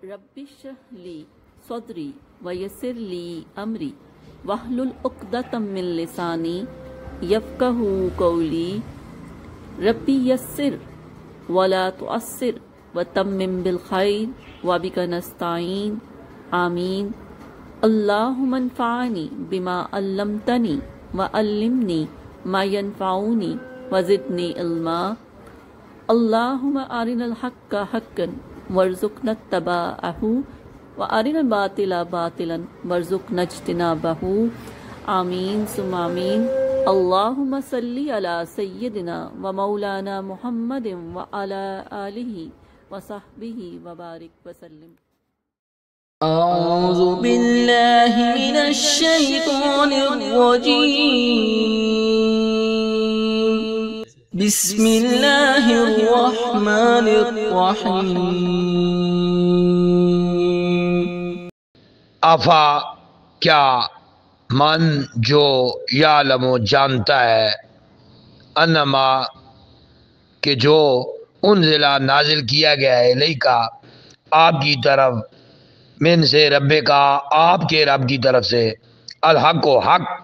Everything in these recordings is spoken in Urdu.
رب اشرح لی صدری ویسر لی امری واحلل عقدۃ من لسانی یفقہوا قولی ربی یسر ولا تعسر وتمم بالخیر وبک نستعین آمین۔ اللہم انفعنی بما علمتنی وعلمنی ما ینفعنی وزدنی علما۔ اللہم ارنا الحق حقا وارزقنا اتباعہ وارنا الباطل باطلا وارزقنا اجتنابہ، آمین ثم آمین۔ اللہم صلی علی سیدنا و مولانا محمد وعلی آلہ وصحبہ وبارک وسلم۔ اعوذ باللہ من الشیطان الرجیم، بسم اللہ الرحمن الرحیم۔ افا کیا من جو یعلم جانتا ہے، انما کہ جو انزلہ نازل کیا گیا ہے الیکا آپ کی طرف، من سے رب کا آپ کے رب کی طرف سے، الحق و حق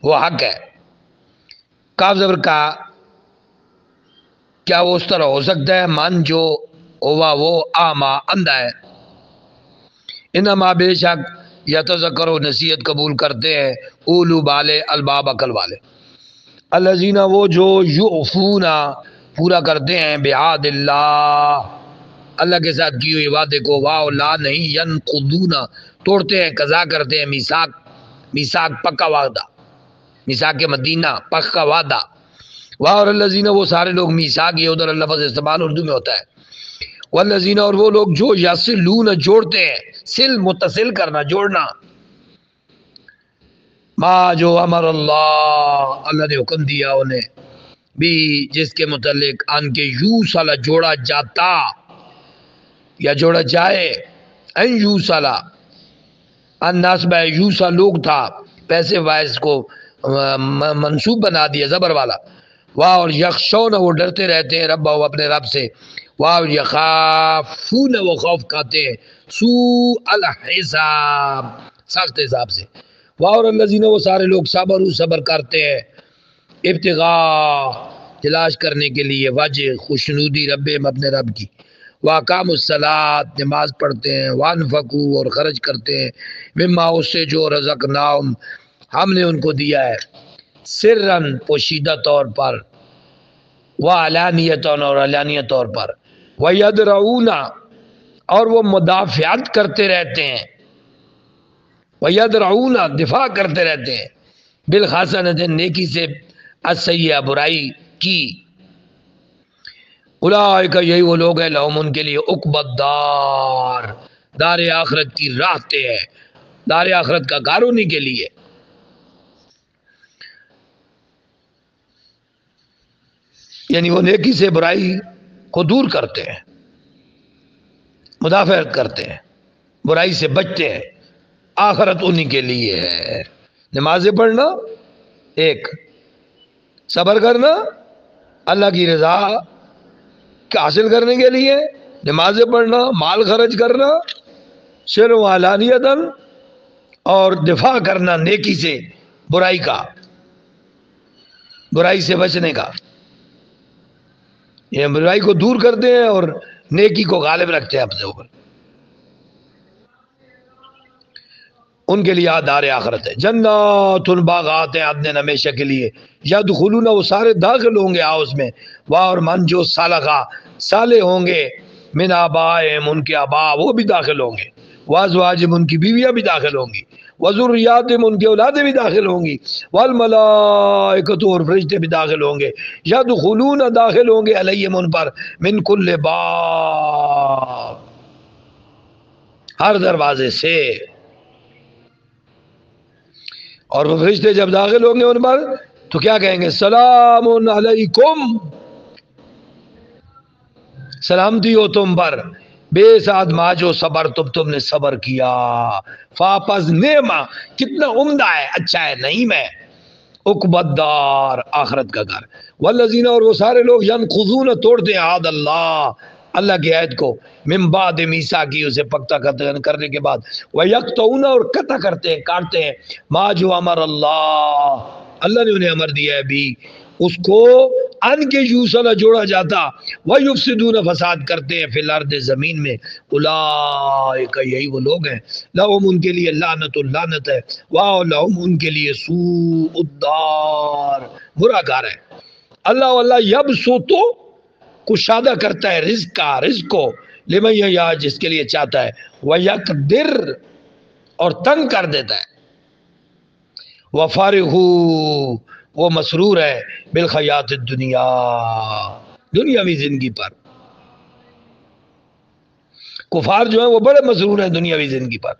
وہ حق ہے۔ کاف زبر کا کیا وہ اس طرح ہو سکتا ہے؟ من جو ہوا وہ آما اندھا ہے، انما بے شک یتذکر و نصیحت قبول کرتے ہیں اولو بالے الباب عقل والے، الذین وہ جو یوفون پورا کرتے ہیں بعہد اللہ اللہ کے ساتھ کی ہوئی وعدے کو، واو لا نہیں، ینقضون توڑتے ہیں، قضا کرتے ہیں میثاق پکا وعدہ، میثاق مدینہ پکا وعدہ، واہ اور الذین وہ سارے لوگ، میثاق یہ ادھر لفظ استعمال اردو میں ہوتا ہے، والذین اور وہ لوگ جو یصلون جوڑتے ہیں، سل متصل کرنا جوڑنا، ما جو امر اللہ نے حکم دیا انہیں، بھی جس کے متعلق ان کے یوصل جوڑا جاتا یا جوڑا جائے، ان یوصل ان نصب یوصل لوگ تھا، پیسے وائز کو منصوب بنا دیا زبر والا، واہ اور یخشون وہ ڈرتے رہتے ہیں رب اپنے رب سے، واہ یخافون وہ خوف کھاتے ہیں سوء الحساب سخت حساب سے، واہ اور الذین وہ سارے لوگ صبر کرتے ہیں ابتغاء تلاش کرنے کے لیے وجہ خوشنودی رب اپنے رب کی، واقام الصلاۃ نماز پڑھتے ہیں، وانفقوا اور خرچ کرتے ہیں، مما اس سے جو رزقناہم ہم نے ان کو دیا ہے، سرن پوشیدہ طور پر، وعلانیتاً اور علانیہ طور پر، ویدرعون اور وہ مدافعت کرتے رہتے ہیں، ویدرعون دفاع کرتے رہتے ہیں، بالحسنۃ نیکی سے، السیئہ برائی کی، اولئک یہی وہ لوگ ہیں، لہم ان کے لیے عقبی الدار دار آخرت کی راحتیں ہیں، دار آخرت کا گھر انہی کے لیے۔ یعنی وہ نیکی سے برائی کو دور کرتے ہیں، مدافعت کرتے ہیں، برائی سے بچتے ہیں، آخرت انہی کے لیے ہے۔ نمازیں پڑھنا ایک، صبر کرنا اللہ کی رضا حاصل کرنے کے لیے، نمازیں پڑھنا، مال خرچ کرنا، سر و علانیتاً اور دفاع کرنا نیکی سے، برائی کا، برائی سے بچنے کا، یہ برائی کو دور کرتے ہیں اور نیکی کو غالب رکھتے ہیں اپنے اوپر، ان کے لیے دار آخرت ہے۔ جنات باغات ہیں عدن ہمیشہ کے لیے، یدخلون وہ سارے داخل ہوں گے اس میں، واہ اور من جو صالحہ صالح ہوں گے، من آبائہم ان کے آبا وہ بھی داخل ہوں گے، وازواجہم ان کی بیویاں بھی داخل ہوں گی، وذریاتہم ان کی اولادیں بھی داخل ہوں گی، والملائکۃ اور فرشتے بھی داخل ہوں گے، یدخلون داخل ہوں گے علیہم ان پر، من کل باب ہر دروازے سے، اور وہ فرشتے جب داخل ہوں گے ان پر تو کیا کہیں گے؟ سلام علیکم، سلامتی ہو تم پر، بے ساتھ ما جو صبر تم نے صبر کیا، فاپس نعمہ کتنا عمدہ ہے، اچھا ہے، نعیم ہے، عقبی الدار آخرت کا گھر، والذین اور وہ سارے لوگ ینقضون توڑتے ہیں عہد اللہ اللہ کی آیت کو من بعد میثاقی اسے پختہ کرنے کے بعد وَيَقْطَعُونَ اور قطع کرتے ہیں کاٹتے ہیں ما جو امر اللہ نے انہیں امر دیا ہے بھی اس کو ان کے یوسا نہ جوڑا جاتا وَيُفْسِدُونَ فساد کرتے ہیں فی الارض زمین میں اولئک یہی وہ لوگ ہیں لہم ان کے لیے لعنت اللعنت ہے لہم ان کے لیے سوء الدار برا گھر ہے اللہ یبسطو کشادہ کرتا ہے رزق کو لمن یشاء جس کے لیے چاہتا ہے وَيَقْدِرْ اور تنگ کر دیتا ہے وَفَارِغُ وہ مسرور ہے بالحیات الدنیا دنیاوی زندگی پر کفار جو ہیں وہ بڑے مسرور ہیں دنیاوی زندگی پر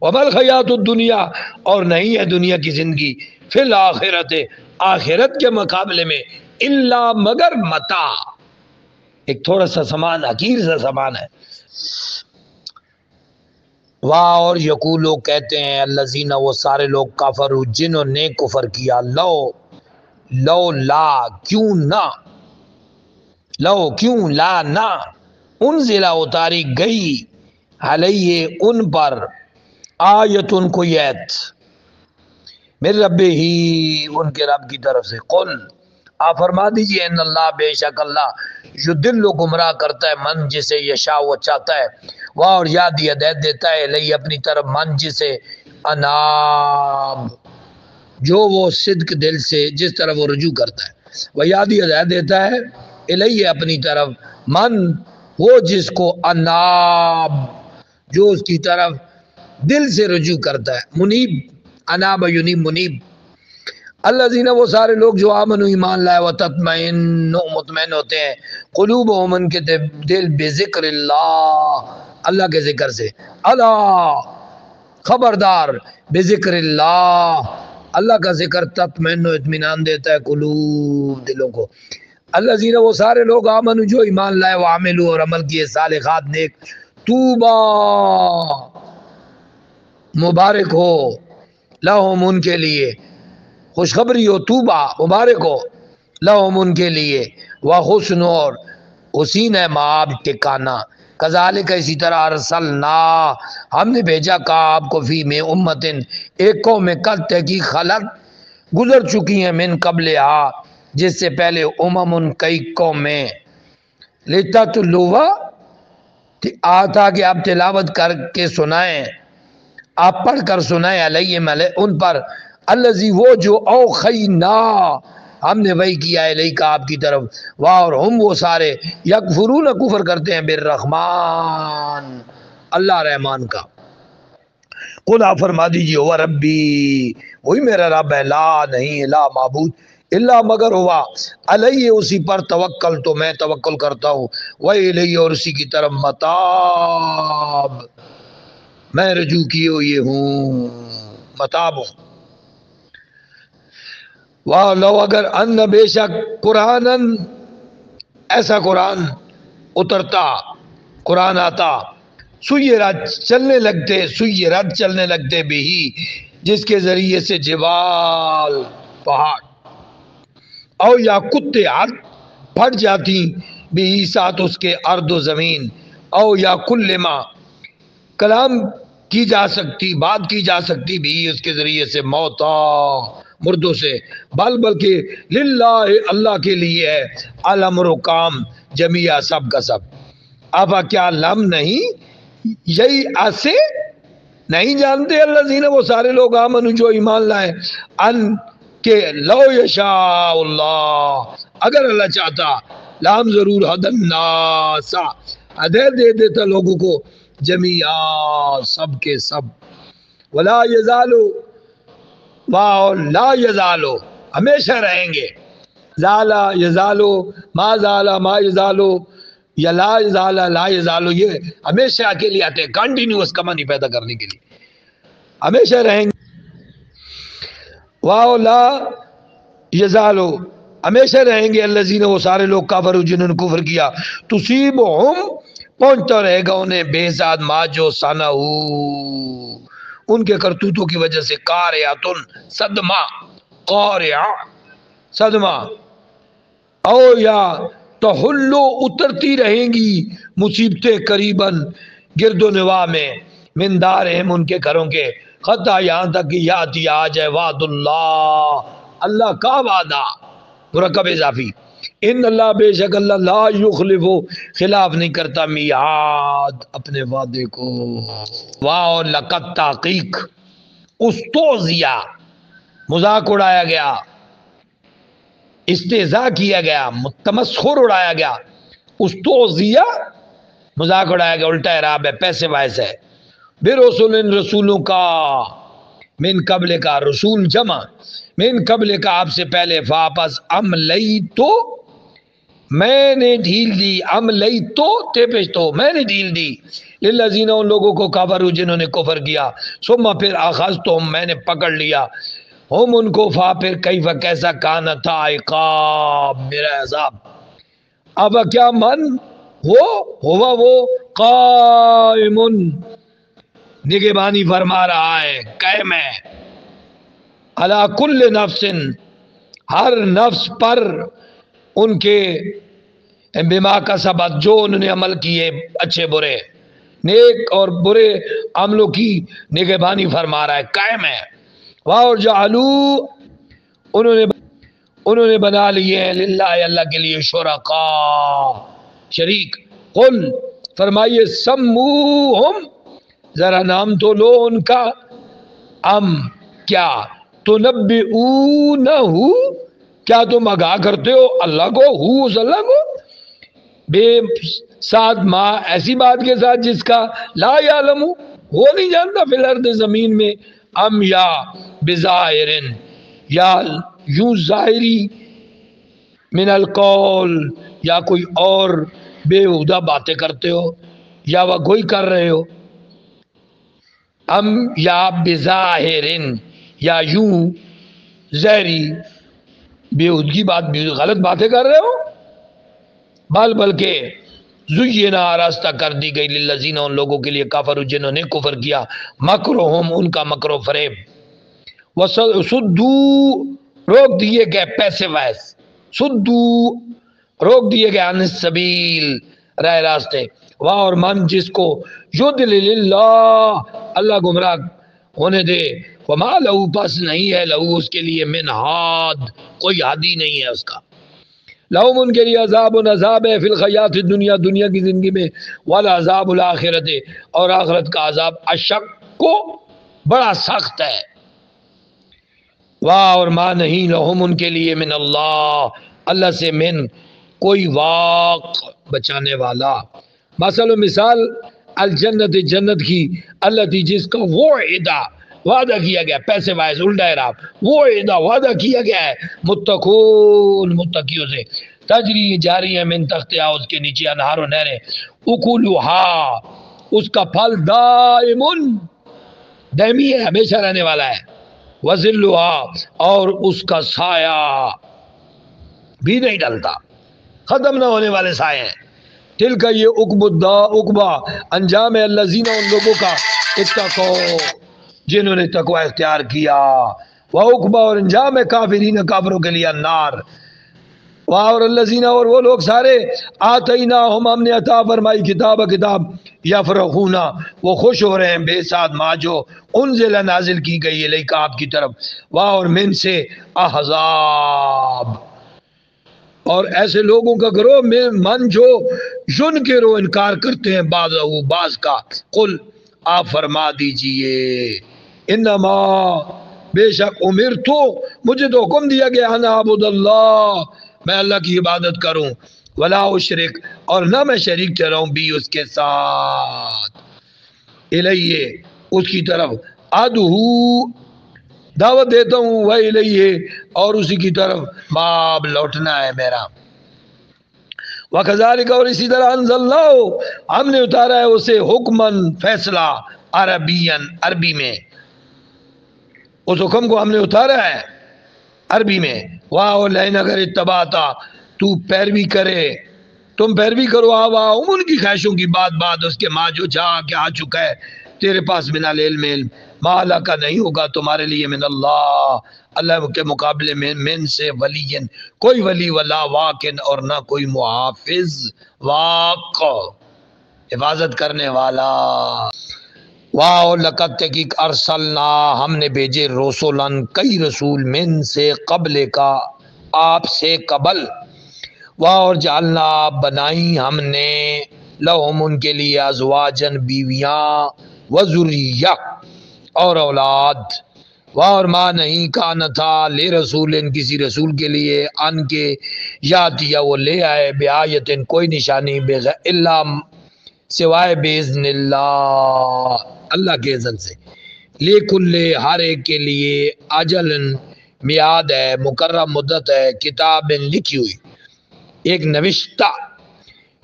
وَمَا الْحَيَاةُ الدُّنْيَا اور نہیں ہے دنیا کی زندگی فی الآخرت آخرت کے مقابلے میں الا مگر متاع ایک تھوڑا سا سامان حقیر سا سامان ہے واہ اور یقولو کہتے ہیں الذین وہ سارے لوگ کافروا جنہوں نے کفر کیا لو لا کیوں لا نہ انزلہ اتاری گئی علیہ ان پر آیتن کوئی ایت میرے رب ہی ان کے رب کی طرف سے قل آپ فرما دیجئے ان اللہ بے شک اللہ یضل گمراہ کرتا ہے من جسے یشاء وہ چاہتا ہے وہ اور یاد ہدایت دیتا ہے لئی اپنی طرف من جسے اناب جو وہ صدق دل سے جس طرح وہ رجوع کرتا ہے وہ یاد ہدایت دیتا ہے الیہ اپنی طرف من وہ جس کو اناب جو اس کی طرف دل سے رجوع کرتا ہے منیب اناب ینیب منیب الذین وہ سارے لوگ جو آمنوا ایمان لائے وتطمئن مطمئن ہوتے ہیں قلوبہم ان کے دل بذکر اللہ کے ذکر سے اللہ خبردار بذکر اللہ کا ذکر تطمئن و اطمینان دیتا ہے قلوب دلوں کو الذین وہ سارے لوگ آمنوا جو ایمان لائے وعملوا اور عمل کیے صالحات نیک طوبی مبارک ہو لہم ان کے لیے خوشخبری ہو طوبا مبارک ہو لہم ان کے لیے وحسن اور حسین ہے مآب ٹھکانہ کذالک اسی طرح ارسلنا ہم نے بھیجا کا آپ کو فی میں امتن ایک قوم میں قد تحقیق خلق گزر چکی ہیں من قبل جس سے پہلے امم کئی قومیں لتتلوا آتا کہ آپ تلاوت کر کے سنائیں آپ پڑھ کر سنائیں علیہم ان پر الذی وہ جو اوخینا ہم نے وہی کیا ہے لئی کا آپ کی طرف واہ اور ہم وہ سارے یکفرون کفر کرتے ہیں بالرحمن اللہ رحمان کا قل آپ فرما دیجیے ہوا ربی وہی میرا رب ہے لا نہیں لا معبود الا مگر ہوا علیہ اسی پر توکل تو میں توکل کرتا ہوں وإلیہ اور اسی کی طرف متاب میں رجوع کیے ہوئے ہوں متاب ہوں واہ لو اگر ان بے شک قرآن ایسا قرآن اترتا قرآن آتا سیرت چلنے لگتے بھی جس کے ذریعے سے جبال پہاڑ او یا قطعت پھٹ جاتی بھی ساتھ اس کے ارض و زمین او یا کلما کلام کی جا سکتی بات کی جا سکتی بھی اس کے ذریعے سے موتا مردوں سے بلکہ للہ اللہ کے لیے ہے الامر و کام جمیع سب کا سب اب کیا لم نہیں یہی ایسے نہیں جانتے الذین وہ سارے لوگ آمنوا جو ایمان لائے ان کہ لو یشاء اللہ اگر اللہ چاہتا لام ضرور ہدى الناس ہدایت دے دیتا لوگوں کو جمیع سب کے سب ولا یزالو لا یزالو ہمیشہ رہیں گے زالا یزالو ما زالا ما یزالو یا لا یزالا لا یزالو یہ ہمیشہ کے لیے آتے ہیں کنٹینیوس کا معنی پیدا کرنے کے لیے ہمیشہ رہیں گے واو لا یزالو ہمیشہ رہیں گے الذین وہ سارے لوگ کافر جنہوں نے کفر کیا تصیبہم پہنچتا رہے گا انہیں بے ذات ما جو صنعوا ان کے کرتوتوں کی وجہ سے قاریاتن صدمہ قاریہ صدمہ او یا تحلو اترتی رہیں گی مصیبتیں قریباً گرد و نواح میں، من دارہم ان کے گھروں کے، حتیٰ یہاں تک کہ یاتی آ جائے وعد اللہ، اللہ کا وعدہ، مرکب اضافی، ان اللہ بے شک اللہ لا یخلف خلاف نہیں کرتا میعاد اپنے وعدے کو۔ واو لقد تحقیق استوزیا مذاق اڑایا گیا، استہزاء کیا گیا، تمسخر اڑایا گیا، استوزیا مذاق اڑایا گیا، الٹا اعراب ہے، پیسے وائس ہے، بے رسول ان رسولوں کا، من قبل کا رسول جمع، من قبل کا آپ سے پہلے، واپس املئی تو میں نے ڈھیل دی، املئی تو تے پیش تو میں نے ڈھیل دی، للذین ان لوگوں کو کفروا جنہوں نے کفر کیا، ثم پھر اخذتهم میں نے پکڑ لیا، ہم ان کو فا پھر کیف کیسا کانا تھا عقاب میرا عذاب، اب کیا من وہ ہوا وہ قائم نگہبانی فرما رہا ہے، قائم ہے، علی کل نفس ہر نفس پر، ان کے بما کسبت جو انہوں نے عمل کیے اچھے برے، نیک اور برے عملوں کی نگہبانی فرما رہا ہے، قائم ہے، اور جعلو انہوں نے بنا لیے ہیں للہ اللہ کے لیے شرکاء شریک، قل فرمائیے سموہم ذرا نام تو لو ان کا، ام کیا تنبئونہ کیا تم آگاہ کرتے ہو اللہ کو، ہو اس اللہ کو، بے ساتھ ما ایسی بات کے ساتھ جس کا لا یعلم وہ نہیں جانتا فی الارض زمین میں، ام یا بظاہرن یا یوں ظاہری، من القول یا کوئی اور بےہودہ باتیں کرتے ہو یا وہ گوئی کر رہے ہو، ام یا بظاہرن یا یوں ظاہری بےہودگی بات غلط باتیں کر رہے ہو، بلکہ زینا آراستہ کر دی گئی للذین ان لوگوں کے لیے کافر جنہوں نے کفر کیا، مکرہم ان کا مکر و فریب، وصدو روک دیے گئے پیسے وائس، صدو روک دیے گئے عن السبیل راہ راستے، واہ اور من جس کو یضلل اللہ اللہ گمراہ ہونے دے، وما لہو پس نہیں ہے لہو اس کے لیے من ہاد کوئی ہادی نہیں ہے اس کا، لہم ان کے لیے عذاب عذاب ہے فی الحیات الدنیا دنیا کی زندگی میں، والا عذاب الآخرت اور آخرت کا عذاب اشق کو بڑا سخت ہے، واہ اور ماں نہیں لہم ان کے لیے من اللہ اللہ سے من کوئی واق بچانے والا، مثل و مثال الجنت جنت کی، اللہ تھی جس کا وعدہ کیا گیا، پیسے وائز الٹا اعراب، وعدہ کیا گیا ہے متقون متقیوں سے، تجری جاری ہے من تحتہا اس کے نیچے انہار و نہریں، اکلھا اس کا پھل دائمن دائمی ہے ہمیشہ رہنے والا ہے، وظلھا اور اس کا سایہ بھی نہیں ڈلتا، ختم نہ ہونے والے سائے ہیں، تل کا یہ عقبہ انجام ہے الذین ان لوگوں کا اتقوا جنہوں نے تقوی اختیار کیا، وہ عقبہ اور انجام ہے کافرین کافروں کے لیے النار، اور الذین اور وہ لوگ سارے آتیناہم ہم نے عطا فرمائی کتاب یفرحون وہ خوش ہو رہے ہیں بے ساتھ ما جو انزل نازل کی گئی الیک آپ کی طرف، اور من سے احزاب اور ایسے لوگوں کا گروہ من جو ینکرو انکار کرتے ہیں بعض کا، قل آپ فرما دیجئے انما بے شک امرتو مجھے تو حکم دیا گیا ان اعبد اللہ میں اللہ کی عبادت کروں، ولا اشرک اور نہ میں شریک ٹھہراؤں بھی اس کے ساتھ، الیہ اس کی طرف، ادعو دعوت دیتا ہوں، وہ الیہ اور اسی کی طرف ماب لوٹنا ہے میرا، وکذالک اور اسی طرح انزلنا ہم نے اتارا ہے اسے حکمن فیصلہ عربین عربی میں، اس حکم کو ہم نے اتارا ہے عربی میں، واہ لین اگر اتباتا تو پیروی کرے تم پیروی کرو ان کی خواہشوں کی بات اس کے ماں جو جا کے آ چکا ہے تیرے پاس من العلم علم، ما لک نہیں ہوگا تمہارے لیے من اللہ اللہ کے مقابلے میں من سے ولی کوئی ولی، ولا واقن اور نہ کوئی محافظ، واق حفاظت کرنے والا۔ واو لقد تحقیق ارسلنا ہم نے بھیجے رسولن کئی رسول من سے قبل کا آپ سے قبل، اور جعلنا بنائی ہم نے لہم ان کے لیے ازواجن بیویاں، وذریہ اور اولاد، اور ماں نہیں کہنا تھا لے رسول کسی رسول کے لیے ان کے یاتیا وہ لے آئے بیایتن کوئی نشانی بغیر الا سوائے باذن اللہ اللہ کے اذن سے، لکل ہر ایک کے لیے اجل میعاد ہے، مقرر مدت ہے، کتاب لکھی ہوئی ایک نوشتہ،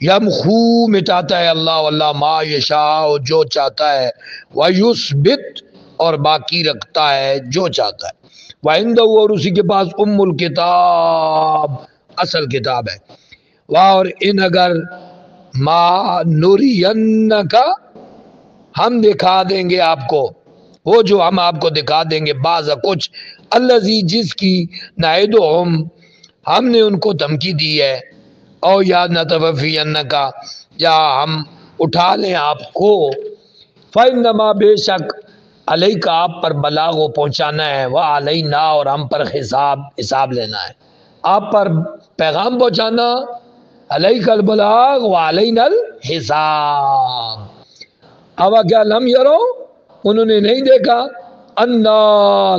یمحو مٹاتا ہے اللہ ما یشاء جو چاہتا ہے، ویثبت اور باقی رکھتا ہے جو چاہتا ہے، وعندہ اور اسی کے پاس ام الکتاب اصل کتاب ہے، اور ان اگر ما نورینکا ہم دکھا دیں گے آپ کو، وہ جو ہم آپ کو دکھا دیں گے بعض کچھ، الذی جس کی نعدہم ہم نے ان کو دھمکی دی ہے، او یا نتوفینکا یا ہم اٹھا لیں آپ کو، فإنما بے شک علیک آپ پر بلاغ و پہنچانا ہے، وعلینا اور ہم پر حساب لینا ہے، آپ پر پیغام پہنچانا، علیک البلاغ وعلینا الحساب۔ اب کیا لم یرو انہوں نے نہیں دیکھا، انا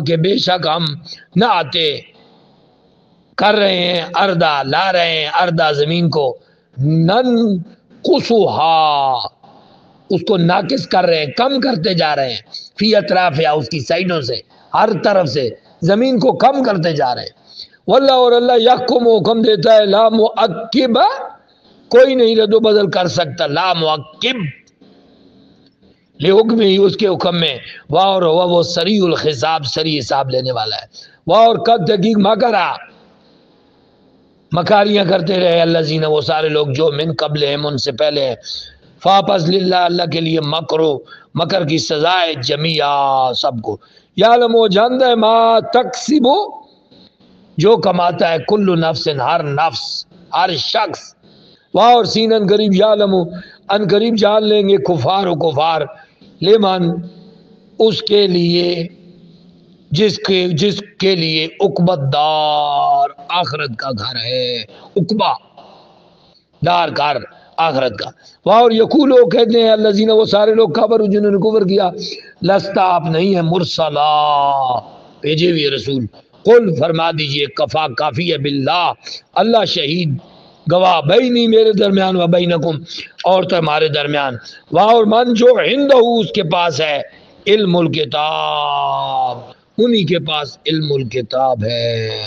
کہ بے شک ہم نہ آتے کر رہے ہیں اردہ لا رہے ہیں اردہ زمین کو، ننقصها اس کو ناقص کر رہے ہیں کم کرتے جا رہے ہیں، فی اطرافها اس کی سائڈوں سے ہر طرف سے زمین کو کم کرتے جا رہے ہیں، واللہ اور اللہ یحکم حکم دیتا ہے، لا معقب کوئی نہیں رد و بدل کر سکتا، لا معقب لحکم ہی اس کے حکم میں، اور وہ سریع الحساب سریع حساب لینے والا ہے، اور قد تحقیق مکرا مکاریاں کرتے رہے الذین وہ سارے لوگ جو من قبل ہم ان سے پہلے ہیں، فاپس للہ اللہ کے لیے مکرو مکر کی سزائے جمیعا سب کو، یعلم وہ جانتا ہے ما تکسب جو کماتا ہے کل نفس ہر نفس ہر شخص، اور سینن قریب یعلم ان قریب جان لیں گے کفار و کفار، لمن اس کے لیے جس کے لیے عقبت دار آخرت کا گھر ہے، عقبہ دار گھر آخرت کا، اور یقول وہ کہتے ہیں الذین وہ سارے لوگ کفر جنہوں نے کفر کیا، لستا آپ نہیں ہے مرسلا بھیجے ہوئے رسول، قل فرما دیجئے کفا کافی ہے باللہ اللہ شہید گواہ بینی میرے درمیان و بینکم اور تمہارے درمیان، اور من جو عندہ اس کے پاس ہے علم الکتاب انہی کے پاس علم الکتاب ہے۔